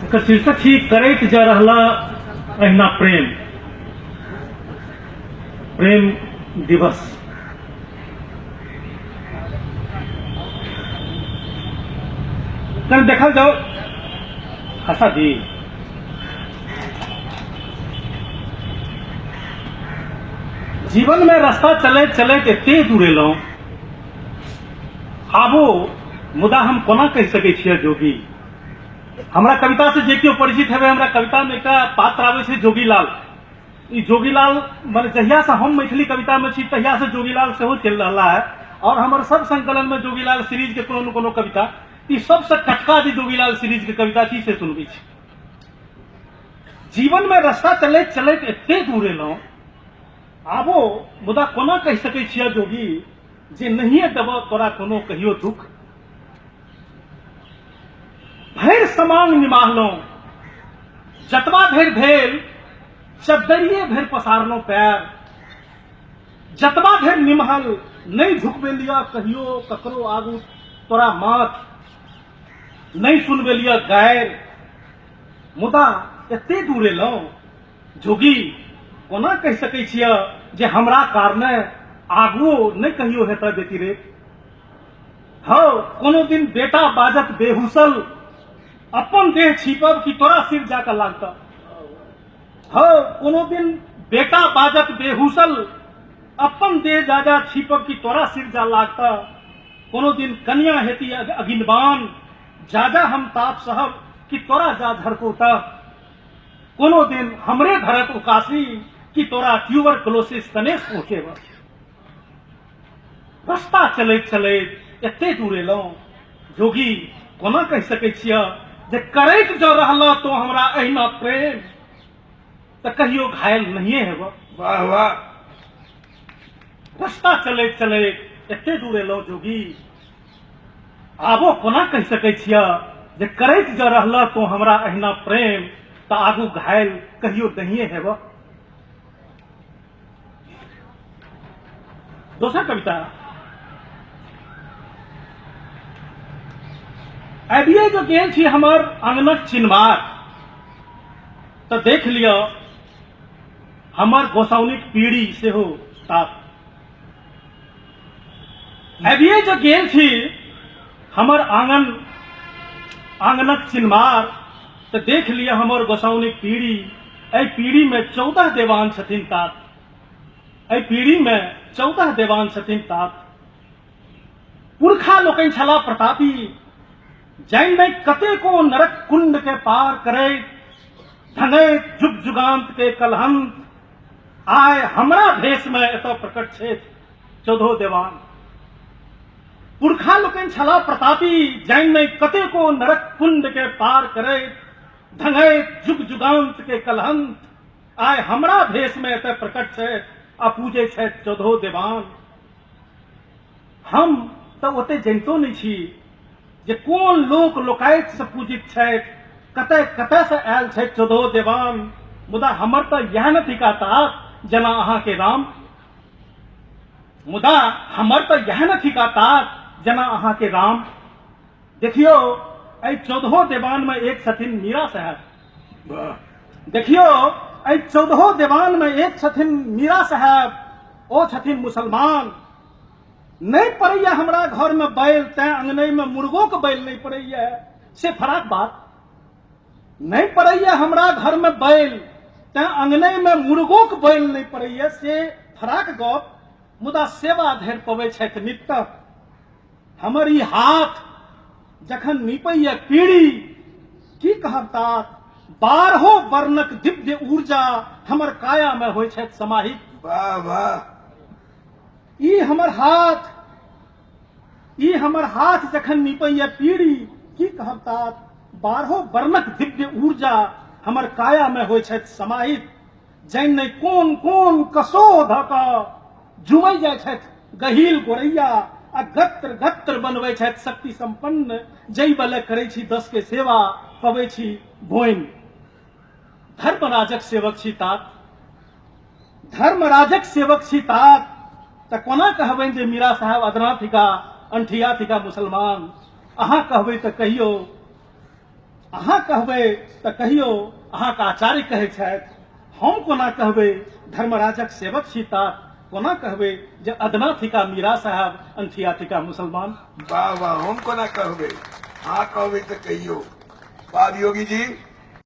एकर शीर्षक छी करैत जा रहला अहिना प्रेम प्रेम दिवस। कल देखल जाओ आशा जी, जीवन में रास्ता चलैत चलैत एते दूर एलहुँ, आबो मुदा हम कोना कहि सकै छियै जोगी। हमरा कविता से जे केओ परिचित हेबै, हमरा कविता में एकटा पात्र आबै छै जोगीलाल। ई जोगीलाल माने जहिया से हम मैथिली कविता में छी तहिया से जोगीलाल सेहो चलि रहला है, और हमर सब संकलन में जोगीलाल सीरीज के कोनो न कोनो कविता, ई सबसे टटका जे जोगीलाल सीरीज के कविता छी से सुनबै छी। जीवन में रास्ता चलैत चलैत एते दूर एलहुँ, आबो मुदा कोना कहि सकै छियै जोगी जे नहिए देबऽ तोरा कोनो कहियो दुख। भरि समांग निमाहलहुँ जतबा धरि भेल, चद्दरिये भरि पसारलहुँ पैर, जतबा धरि निमहल नहीं झुकबेलिया कहियो ककरो आगू तोरा माथ, नहीं सुनबेलिया गारि। मुदा एते दूर एलहुँ जोगी, कोना कहि सकै छियै जे हमरा कारणे आगू नहीं कहियो हेतै बेटी रे। हौ कोनो दिन बेटा बाजत बेहुसल, अपन देह छीपब कि तोरा सिर जाकर लागता। हौ कोनो दिन बेटा बाजत बेहुसल, अपन देह जाजा छीपब कि तोरा सिर जा लागता। कोनो दिन कन्या हेती अगिनबान, जाजा हम ताप सहब कि तोरा जा झरकोता। कोनो दिन हमरे धरत उकासी कि तोरा ट्यूबरकुलोसिस तनेस पहुंचेब। रास्ता चलैत चलैत एते दूर एलहुँ जोगी, कोना कहि सकै छियै जे करैत जो रहला तो हमरा अहिना प्रेम, तऽ कहियो घायल नहिए हेब। वाह वाह। रास्ता चलैत चलैत एते दूर एलहुँ जोगी, आबो कोना कहि सकै छियै जे करैत जो रहला तो हमरा अहिना प्रेम, तऽ आगू घायल कहियो नहिए हेब। दोसर कविता, अभिये जो गेल छी हमर आंगनक चिन्मार, तो देख लियो हमर गोसाउनिक पीढ़ी सेहो तात। अभिये जो गेल छी हमर आंगनक चिन्मार, तो देख लियो हमर गोसाउनिक पीढ़ी। एहि पीढ़ी में 14 देवान छथिन तात, एहि पीढ़ी में 14 देवान छथिन तात। पुरखा लोकनि छला प्रतापी, जाहि में कतेको नरक कुंड के पार करैत धंगैत जुग जुगांत के कलहंत, आय हमरा भेष में एतऽ प्रकट छथि 14 देवान। पुरखा लोकनि छला प्रतापी, जाहि में कतेको नरक कुंड के पार करैत धंगैत जुग जुगांत के कलहंत, आय हमरा भेष में एतऽ प्रकट छथि आ पूजै छथि 14 देवान। हम तऽ ओते जनितो नहि छी जे कोन लोक लोकायत से पूजित छथि, कतय कतय से आयल छथि 14 देवान। मुदा हमर तऽ इएह न थिका तात जेना अहाँ के राम, मुदा हमर तऽ इएह न थिका तात जेना अहाँ के राम। देखियो एहि 14 देवान में एक छथिन मीरा साहब। देखियो एहि 14 देवान में एक छथिन मीरा साहब, ओ छथिन मुसलमान। नहीं पड़ैया हमरा घर में बैल, तैं अंगने में मुर्गों के बैल नहीं पड़ैया, से फराक बात। नहीं पड़ैया हमरा घर में बैल, तैं अंगने में मुर्गों के बैल नहीं पड़ैया, से फराक गप। मुदा सेवा धरि पबै छथि नित्य। हमर ई हाथ जखन नीपैया पीढ़ी, की कहब तात 12 वर्णक दिव्य ऊर्जा हमर काया में होइ छथि समाहित। वाह वाह। ई हमर हाथ जखन नीपैया पीढ़ी, की कहब तात 12 वर्णक दिव्य ऊर्जा हमर काया में होइ छथि समाहित। जाहि में कोन कोन कसो धऽ कऽ जुमै जाइ छथि गहील गोरैया, आ गत्र गत्र बनबै छथि शक्ति संपन्न। जै बले करै छी 10 के सेवा, पबै छी बोइन। धर्मराजक सेवक छी तात, धर्मराजक सेवक छी तात, तऽ कोना कहबनि जे मीरा साहब अदना थिका, अंठिया थिका मुसलमान। अहाँ कहबै तऽ कहियो अहाँ कहबै तऽ कहियो अहाँके आचार्य कहै छथि, हम कोना कहबै धर्मराजक सेवक छी तात, कोना कहबै जे अदना थिका मीरा साहब अंथिया थिका मुसलमान। वाह वाह, हम कोना कहबै, अहाँ कहबै तऽ कहियो। बात योगी जी।